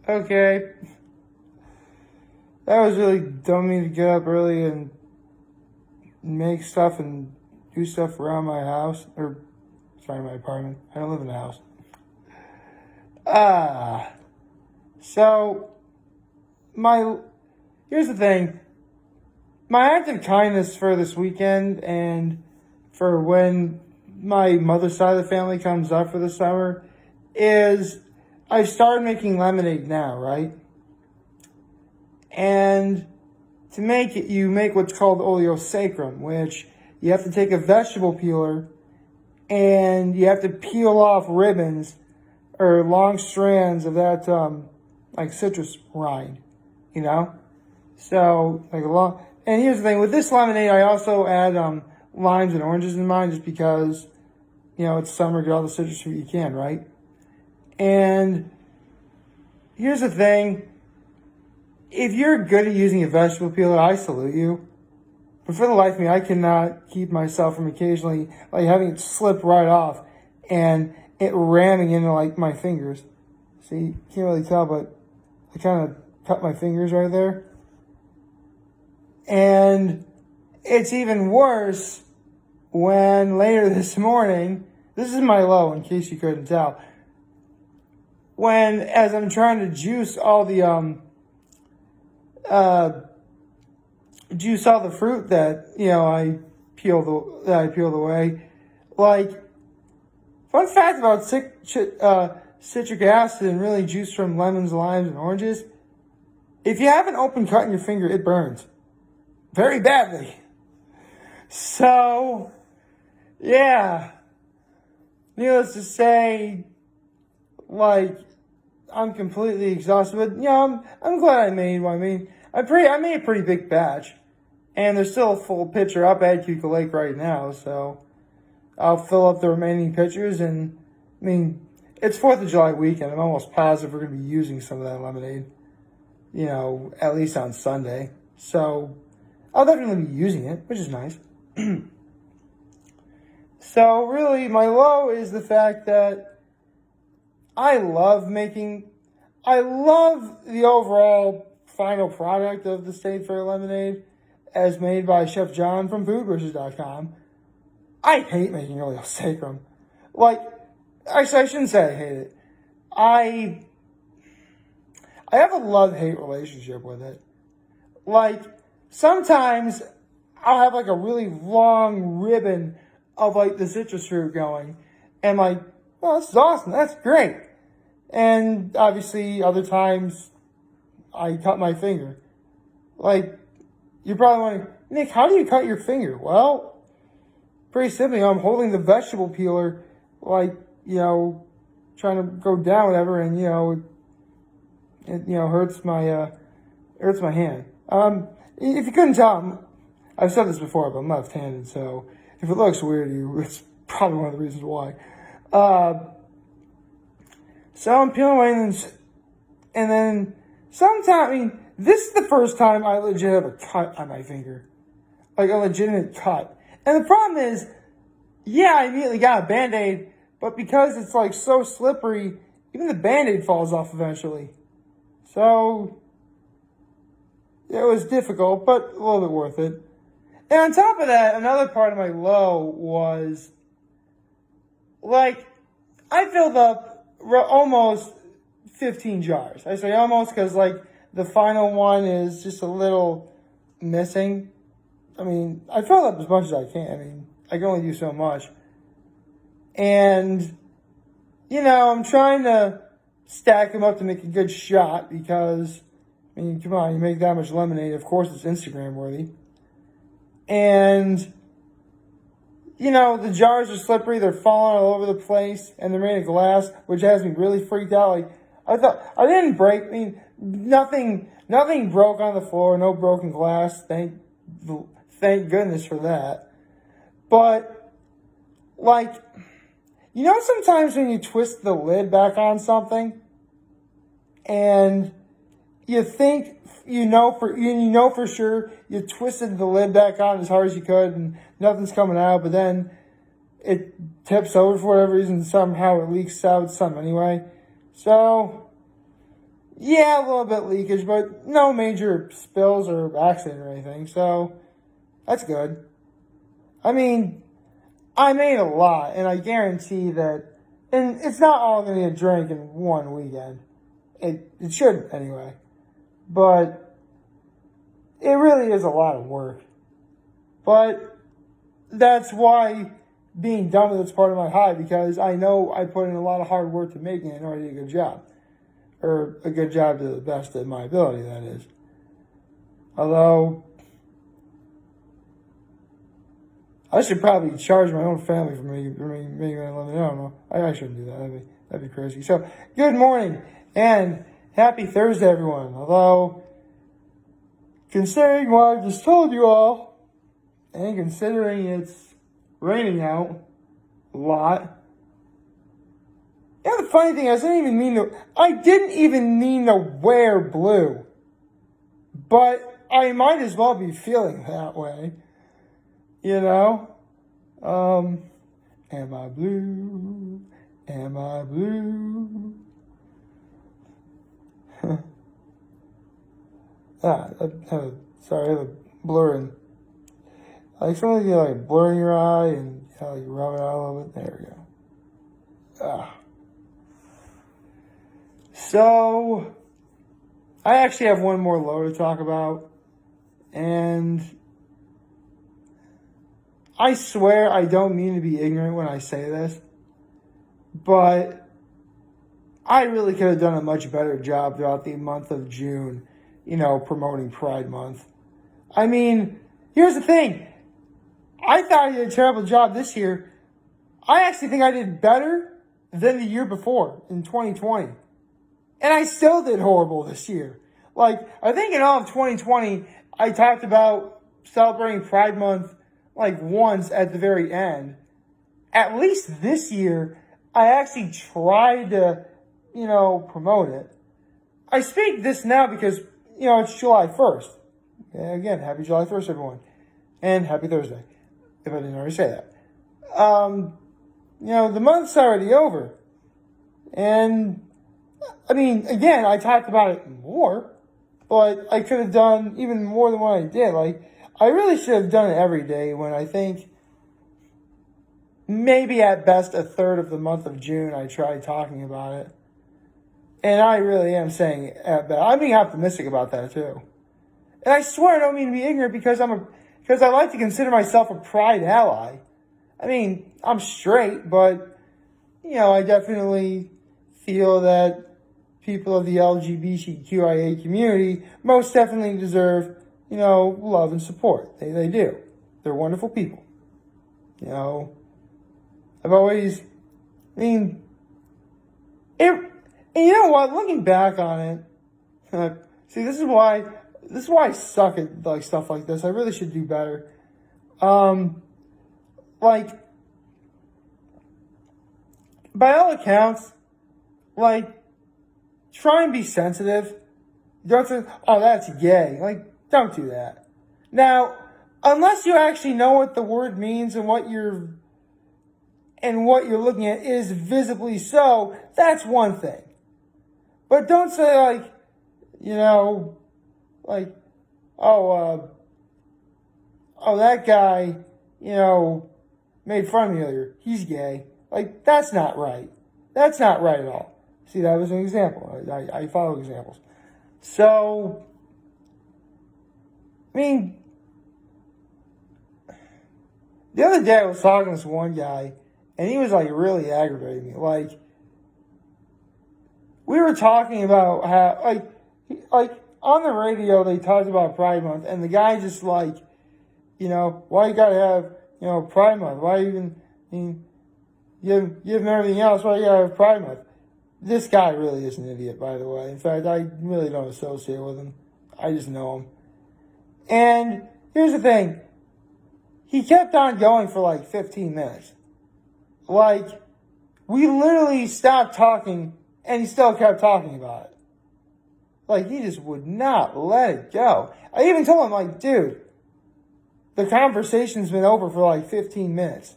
Okay. That was really dumb of me to get up early and make stuff and do stuff around my house. Or, sorry, my apartment. I don't live in a house. So, here's the thing. My act of kindness for this weekend and for when my mother's side of the family comes up for the summer is I started making lemonade now, right? And to make it, you make what's called oleo sacrum, which you have to take a vegetable peeler and you have to peel off ribbons or long strands of that, like citrus rind, you know? So, and here's the thing, with this lemonade, I also add, limes and oranges in mine just because, it's summer, get all the citrus fruit you can, right? And here's the thing, if you're good at using a vegetable peeler, I salute you. But for the life of me, I cannot keep myself from occasionally, having it slip right off and it ramming into, my fingers. See, you can't really tell, but I kind of cut my fingers right there. And it's even worse when later this morning, this is my low in case you couldn't tell, as I'm trying to juice all the fruit that I peeled away. Fun fact about citric acid and really juice from lemons, limes, and oranges: if you have an open cut in your finger, it burns very badly. So, yeah. Needless to say, I'm completely exhausted. But I'm glad I made one. I made a pretty big batch, and there's still a full pitcher up at Cuca Lake right now. So I'll fill up the remaining pitchers, and it's 4th of July weekend. I'm almost positive we're gonna be using some of that lemonade. At least on Sunday. So I'll definitely be using it, which is nice. So really, my low is the fact that I love the overall final product of the State Fair lemonade as made by Chef John from foodbridges.com. I hate making oleo sacrum. Actually, I shouldn't say I hate it. I have a love-hate relationship with it. Sometimes I'll have a really long ribbon of the citrus fruit going. And oh, this is awesome. That's great. And obviously other times I cut my finger. You're probably wondering, Nick, how do you cut your finger? Well, pretty simply, I'm holding the vegetable peeler, trying to go down, whatever, and, it hurts my hand. If you couldn't tell, I've said this before, but I'm left-handed, so if it looks weird to you, it's probably one of the reasons why. So I'm peeling away, and then sometimes, this is the first time I legit have a cut on my finger. A legitimate cut. And the problem is, I immediately got a Band-Aid, but because it's so slippery, even the Band-Aid falls off eventually. So it was difficult, but a little bit worth it. And on top of that, another part of my low was, I filled up almost 15 jars. I say almost because, the final one is just a little missing. I filled up as much as I can. I can only do so much. And, I'm trying to stack them up to make a good shot because, come on, you make that much lemonade, of course it's Instagram worthy. And, the jars are slippery, they're falling all over the place, and they're made of glass, which has me really freaked out. I thought, I didn't break, nothing broke on the floor, no broken glass, thank goodness for that. But, sometimes when you twist the lid back on something, and you think for sure you twisted the lid back on as hard as you could and nothing's coming out, but then it tips over for whatever reason, somehow it leaks out some anyway. So, yeah, a little bit leakage, but no major spills or accident or anything. So, that's good. I mean, I made a lot, and I guarantee that, and it's not all going to be a drink in one weekend. It shouldn't, anyway. But it really is a lot of work. But that's why being done with it's part of my high, because I know I put in a lot of hard work to making it, and I did a good job. Or a good job to the best of my ability, that is. Although, I should probably charge my own family for making a living. I don't know. I shouldn't do that. That'd be crazy. So, good morning and happy Thursday, everyone. Although, considering what I just told you all, and considering it's raining out a lot, yeah, the funny thing is, I didn't even mean to wear blue, but I might as well be feeling that way. You know, am I blue? Am I blue? Sorry, I have a blurring. Like something like blurring your eye and you rub it out a little bit. There we go. So, I actually have one more low to talk about, and I swear I don't mean to be ignorant when I say this, but I really could have done a much better job throughout the month of June, promoting Pride Month. I mean, here's the thing. I thought I did a terrible job this year. I actually think I did better than the year before, in 2020. And I still did horrible this year. Like, I think in all of 2020, I talked about celebrating Pride Month like once at the very end. At least this year, I actually tried to, promote it. I speak this now because, it's July 1st. And again, happy July 1st, everyone. And happy Thursday, if I didn't already say that. The month's already over. And, I mean, again, I talked about it more, but I could have done even more than what I did. Like, I really should have done it every day when I think maybe at best a third of the month of June I tried talking about it. And I really am saying at best. I'm being optimistic about that too. And I swear I don't mean to be ignorant because I like to consider myself a Pride ally. I mean, I'm straight, but, I definitely feel that people of the LGBTQIA community most definitely deserve, love and support. They do. They're wonderful people. I've always, and you know what? Looking back on it, see, this is why I suck at like stuff like this. I really should do better. Like, by all accounts, like, try and be sensitive. Don't say, oh, that's gay. Like, don't do that. Now, unless you actually know what the word means and what you're looking at is visibly so, that's one thing. But don't say oh, that guy, made fun of me earlier. He's gay. Like, that's not right. That's not right at all. See, that was an example. I follow examples. So, I mean, the other day I was talking to this one guy, and he was, really aggravating me. Like, we were talking about how, on the radio, they talked about Pride Month, and the guy just, why you gotta have, Pride Month? Why even, you have everything else, why you gotta have Pride Month? This guy really is an idiot, by the way. In fact, I really don't associate with him. I just know him. And here's the thing. He kept on going for 15 minutes. We literally stopped talking and he still kept talking about it. He just would not let it go. I even told him, dude, the conversation's been over for 15 minutes.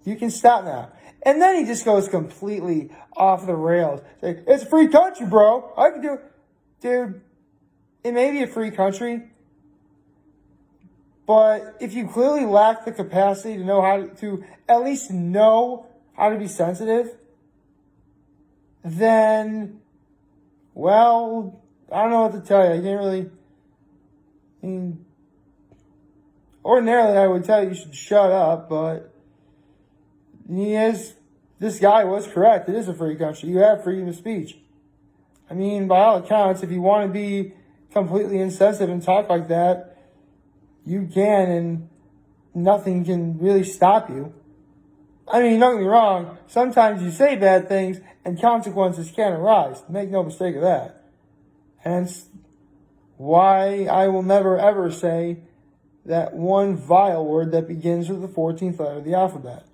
You can stop now. And then he just goes completely off the rails. Like, it's a free country, bro. I can do it. Dude, it may be a free country, but if you clearly lack the capacity to know how to at least know how to be sensitive, then, well, I don't know what to tell you. I can't really, I mean, ordinarily I would tell you should shut up, but this guy was correct. It is a free country. You have freedom of speech. I mean, by all accounts, if you want to be completely insensitive and talk like that, you can, and nothing can really stop you. I mean, don't get me wrong, sometimes you say bad things and consequences can arise. Make no mistake of that. Hence why I will never ever say that one vile word that begins with the 14th letter of the alphabet.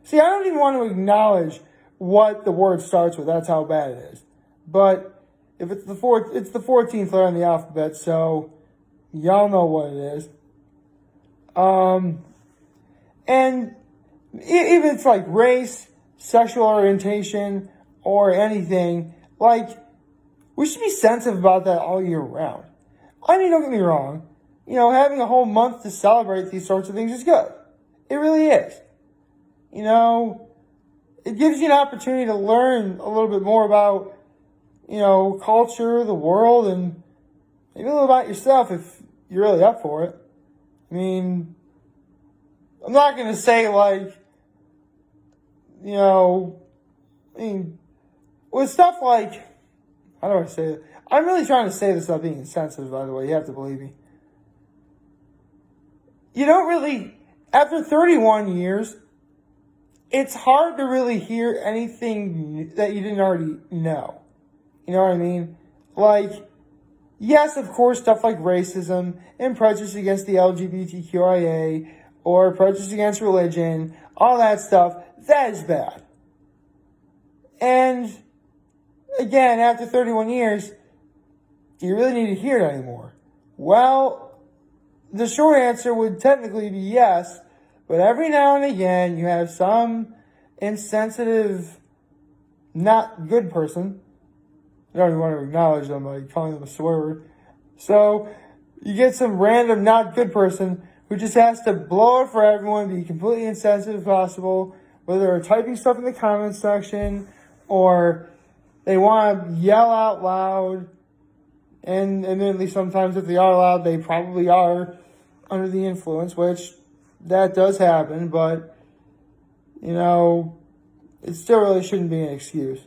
See, I don't even want to acknowledge what the word starts with. That's how bad it is. But if it's it's the 14th letter in the alphabet, so y'all know what it is. And even it's like race, sexual orientation, or anything, like, we should be sensitive about that all year round. I mean, don't get me wrong. You know, having a whole month to celebrate these sorts of things is good. It really is. You know, it gives you an opportunity to learn a little bit more about, you know, culture, the world, and maybe a little about yourself if you're really up for it. I mean, I'm not going to say, like, you know, I mean, with stuff like, how do I say it? I'm really trying to say this without being insensitive, by the way. You have to believe me. You don't really, after 31 years, it's hard to really hear anything that you didn't already know. You know what I mean? Like, yes, of course, stuff like racism and prejudice against the LGBTQIA or prejudice against religion, all that stuff, that is bad. And again, after 31 years, do you really need to hear it anymore? Well, the short answer would technically be yes, but every now and again, you have some insensitive, not good person. I don't even want to acknowledge them by calling them a swear word. So, you get some random not good person who just has to blow it for everyone, be completely insensitive as possible, whether they're typing stuff in the comments section or they want to yell out loud. And admittedly, sometimes if they are loud, they probably are under the influence, which that does happen, but, you know, it still really shouldn't be an excuse.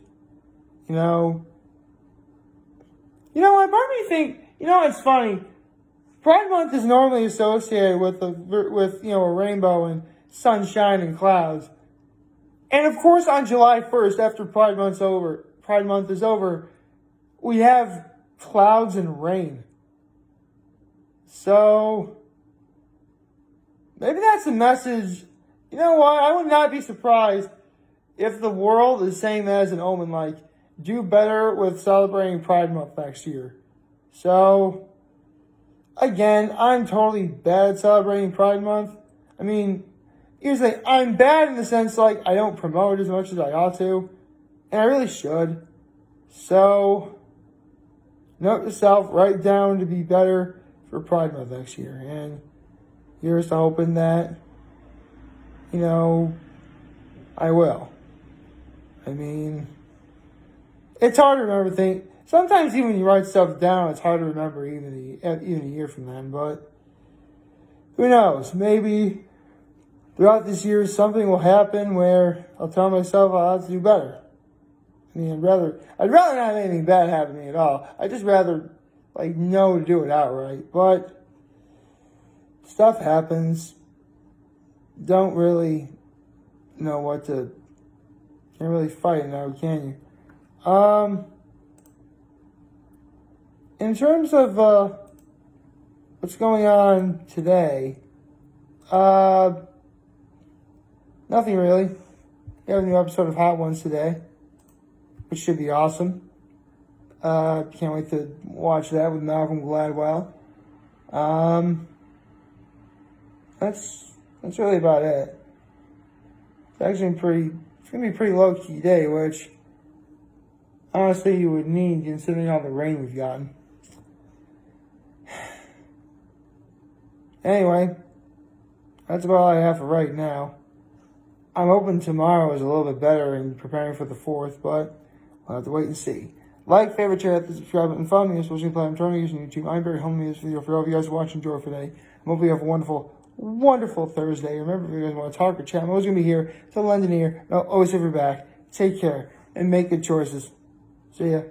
You know what, part of me think, you know, it's funny. Pride Month is normally associated with you know, a rainbow and sunshine and clouds. And of course, on July 1st, after Pride Month is over, we have clouds and rain. So, maybe that's a message. You know what? I would not be surprised if the world is saying that as an omen, like, do better with celebrating Pride Month next year. So, again, I'm totally bad at celebrating Pride Month. I mean, here's the thing. I'm bad in the sense, like, I don't promote as much as I ought to. And I really should. So, note to self, write down to be better for Pride Month next year. And here's to hoping that, you know, I will. I mean, it's hard to remember things. Sometimes even when you write stuff down, it's hard to remember even a year from then. But who knows? Maybe throughout this year, something will happen where I'll tell myself I'll have to do better. I mean, I'd rather not have anything bad happen to me at all. I'd just rather, like, know to do it outright. But stuff happens. Don't really know what to. Can't really fight it now, can you? In terms of what's going on today, nothing really. We have a new episode of Hot Ones today, which should be awesome. Can't wait to watch that with Malcolm Gladwell. That's really about it. It's actually pretty it's going to be a pretty low-key day, which honestly you would need considering all the rain we've gotten. Anyway, that's about all I have for right now. I'm hoping tomorrow is a little bit better in preparing for the 4th, but we'll have to wait and see. Like, favorite, share, subscribe, and follow me on social platforms. Join me using YouTube. I'm very humble in this video for all of you guys watching. Enjoy for today. I hope you have a wonderful, wonderful Thursday. Remember, if you guys want to talk or chat, I'm always going to be here to lend an ear. And I'll always have your back. Take care and make good choices. See ya.